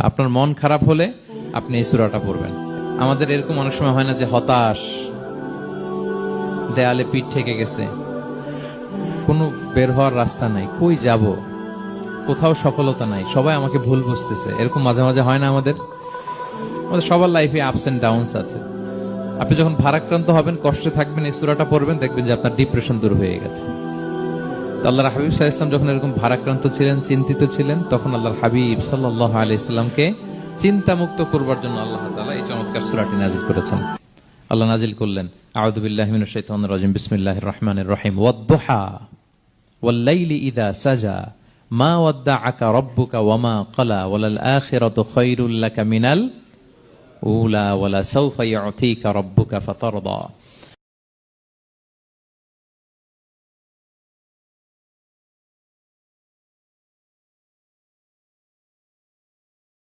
আপনার মন খারাপ হলে আপনি এই সূরাটা পড়বেন। আমাদের এরকম অনেক সময় হয় না যে হতাশ, দেয়ালে পিঠ ঠেকে গেছে, কোনো বের হওয়ার রাস্তা নাই, কই যাব, কোথাও সফলতা নাই, সবাই আমাকে ভুল বুঝতেছে, এরকম মাঝে মাঝে হয় না? আমাদের সবার লাইফে আপস এন্ড ডাউনস আছে। আপনি যখন ভারাক্রান্ত হবেন, কষ্টে থাকবেন, এই সূরাটা পড়বেন, দেখবেন যে আপনার ডিপ্রেশন দূর হয়ে গেছে। তো আল্লাহর হাবিব সাল্লাল্লাহু আলাইহি ওয়াসাল্লাম যখন এরকম ভারাক্রান্ত ছিলেন, চিন্তিত ছিলেন, তখন আল্লাহর হাবিব সাল্লাল্লাহু আলাইহি ওয়াসাল্লামকে চিন্তামুক্ত করবার জন্য আল্লাহ তাআলা এই চমৎকার সূরাটি নাযিল করেছেন। আল্লাহ নাযিল করলেন, আউযু বিল্লাহি মিনাশ শাইতানির রাজিম, বিসমিল্লাহির রাহমানির রাহিম, ওয়াদ-দুহা ওয়াল-লাইলি ইযা সাজা মা ওয়াদ্দাআকা রাব্বুকা ওয়া মা ক্বালা ওয়ালাল আখিরাতু খায়রুল লাকা মিনাল উলা ওয়ালা সাওফা ইউতিকা রাব্বুকা ফাতারদা।